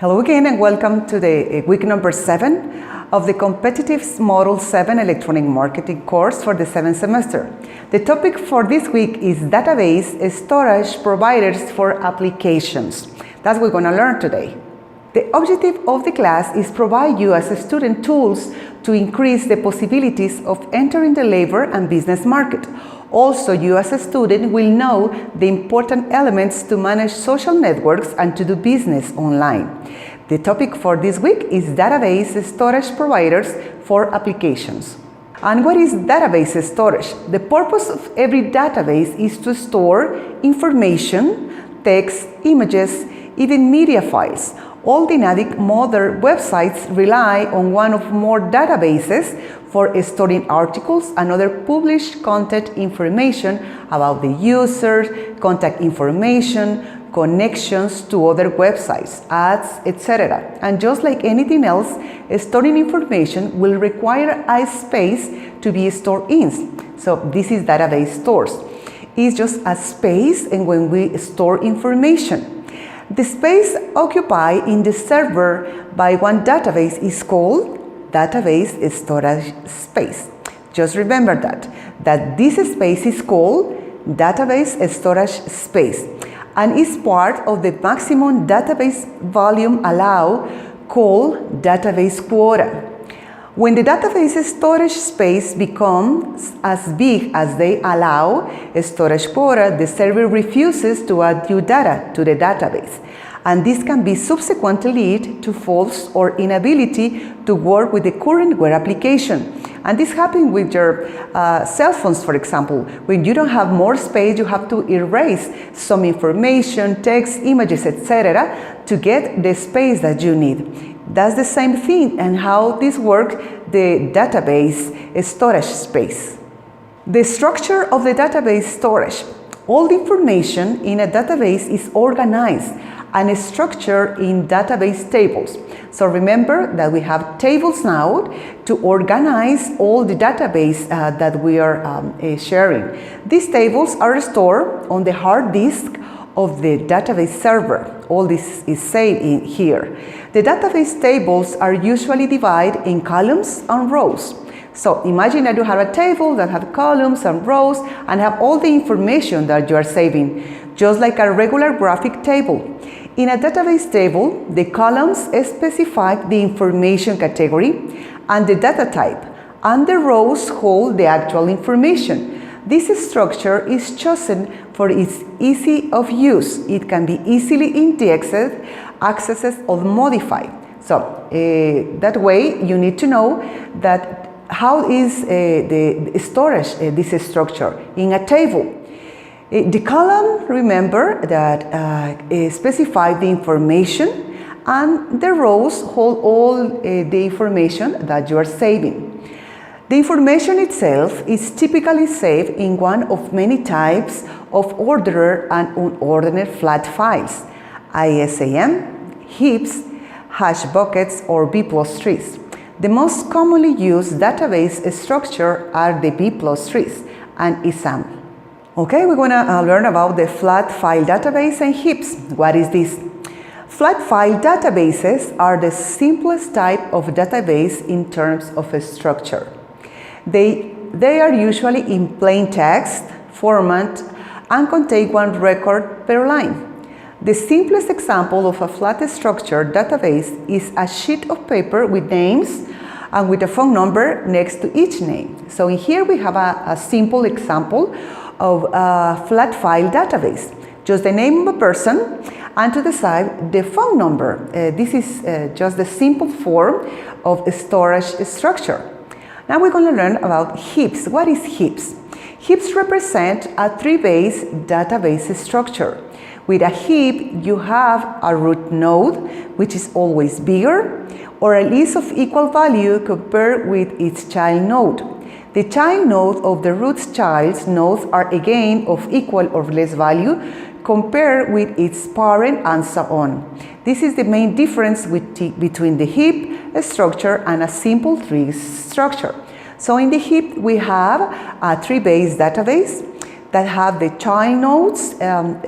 Hello again and welcome to the week number 7 of the Competitive Module 7 Electronic Marketing course for the 7th semester. The topic for this week is database storage providers for applications. That's what we're going to learn today. The objective of the class is provide you as a student tools to increase the possibilities of entering the labor and business market. Also, you as a student will know the important elements to manage social networks and to do business online. The topic for this week is database storage providers for applications. And what is database storage? The purpose of every database is to store information, text, images, even media files. All dynamic modern websites rely on one or more databases for storing articles and other published content information about the user, contact information, connections to other websites, ads, etc. And just like anything else, storing information will require a space to be stored in. So this is database stores. It's just a space and when we store information. The space occupied in the server by one database is called database storage space. Just remember that this space is called database storage space and is part of the maximum database volume allowed called database quota. When the database storage space becomes as big as they allow storage quota, the server refuses to add new data to the database. And this can be subsequently lead to false or inability to work with the current web application. And this happens with your cell phones, for example. When you don't have more space, you have to erase some information, text, images, etc. to get the space that you need. That's the same thing and how this works, the database storage space. The structure of the database storage. All the information in a database is organized and structured in database tables. So remember that we have tables now to organize all the database that we are sharing. These tables are stored on the hard disk of the database server. All this is saved in here. The database tables are usually divided in columns and rows. So imagine that you have a table that has columns and rows and have all the information that you are saving, just like a regular graphic table. In a database table, the columns specify the information category and the data type, and the rows hold the actual information. This structure is chosen for its ease of use. It can be easily indexed, accessed, or modified. So that way you need to know that how is the storage, this structure in a table. The column, remember that specify the information, and the rows hold all the information that you are saving. The information itself is typically saved in one of many types of ordered and unordered flat files, ISAM, heaps, hash buckets, or B+trees. The most commonly used database structure are the B+trees and ISAM. Okay, we're going to learn about the flat file database and heaps. What is this? Flat file databases are the simplest type of database in terms of a structure. They are usually in plain text format and contain one record per line. The simplest example of a flat structured database is a sheet of paper with names and with a phone number next to each name. So in here we have a simple example of a flat file database. Just the name of a person and to the side the phone number. This is just the simple form of a storage structure. Now we're going to learn about heaps. What is heaps? Heaps represent a tree-based database structure. With a heap, you have a root node, which is always bigger, or a list of equal value compared with its child node. The child node of the root child's nodes are again of equal or less value compared with its parent and so on. This is the main difference between the heap structure and a simple tree structure. So in the heap we have a tree-based database. that have the child nodes and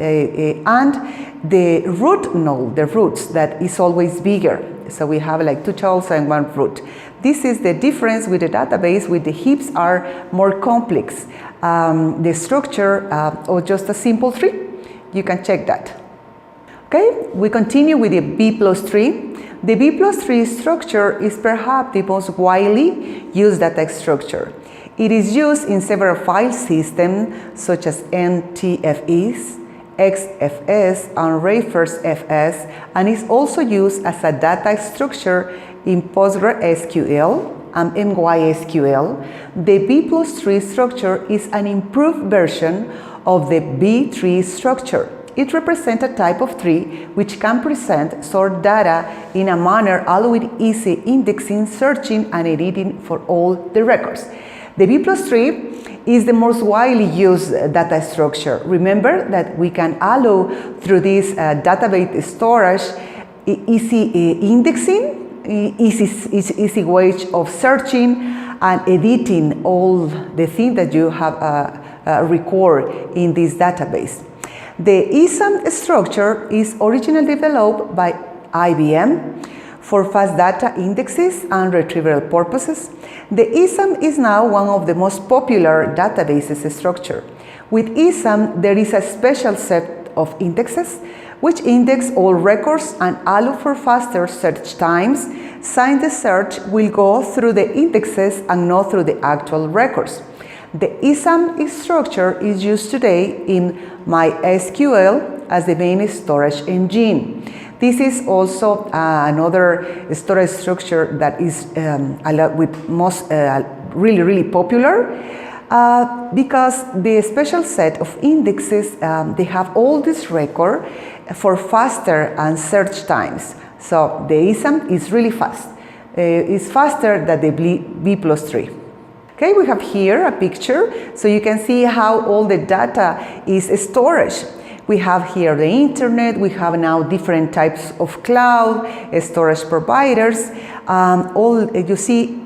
the root node, the roots, that is always bigger. So we have like 2 childs and 1 root. This is the difference with the database, with the heaps are more complex. The structure or just a simple tree, you can check that. Okay, we continue with the B+3. The B+3 structure is perhaps the most widely used data structure. It is used in several file systems such as NTFS, XFS, and RefRFS, and is also used as a data structure in PostgreSQL and MySQL. The B+3 structure is an improved version of the B3 structure. It represents a type of tree which can present stored data in a manner allowing easy indexing, searching, and editing for all the records. The B+3 is the most widely used data structure. Remember that we can allow through this database storage easy indexing, easy way of searching and editing all the things that you have record in this database. The ISAM structure is originally developed by IBM for fast data indexes and retrieval purposes. The ISAM is now one of the most popular databases structure. With ISAM, there is a special set of indexes which index all records and allow for faster search times, since the search will go through the indexes and not through the actual records. The ISAM structure is used today in MySQL as the main storage engine. This is also another storage structure that is really popular because the special set of indexes, they have all this record for faster and search times. So the ISAM is really fast. It's faster than the B+3. Okay, we have here a picture, so you can see how all the data is stored. We have here the internet, we have now different types of cloud, storage providers, you see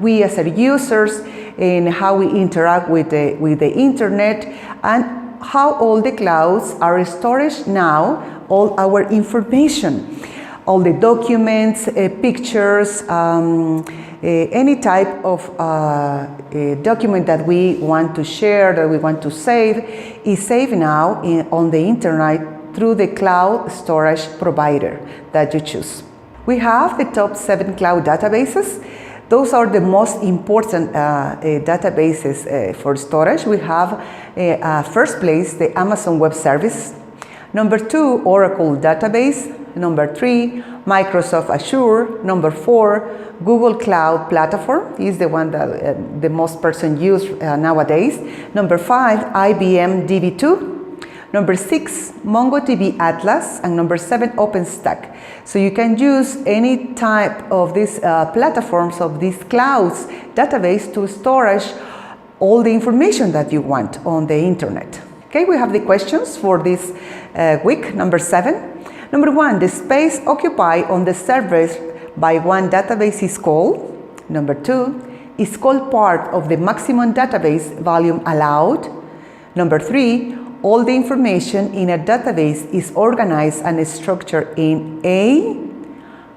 we as users and how we interact with the internet and how all the clouds are stored now, all our information, all the documents, pictures, any type of document that we want to share, that we want to save, is saved now on the internet through the cloud storage provider that you choose. We have the top 7 cloud databases. Those are the most important databases for storage. We have first place the Amazon Web Service, number 2 Oracle database, number 3 Microsoft Azure, number 4 Google Cloud Platform is the one that the most person use nowadays, number 5 IBM DB2, number 6 MongoDB Atlas, and number 7 OpenStack. So you can use any type of these platforms, of these clouds database to storage all the information that you want on the internet. Okay, we have the questions for this week, number 7. Number 1, the space occupied on the servers by one database is called. Number 2, is called part of the maximum database volume allowed. Number 3, all the information in a database is organized and structured in A.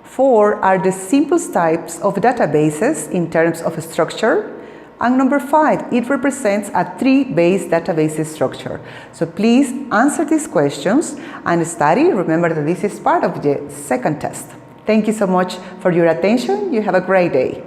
4 are the simplest types of databases in terms of structure. And number 5, it represents a tree-based database structure. So please answer these questions and study. Remember that this is part of the second test. Thank you so much for your attention. You have a great day.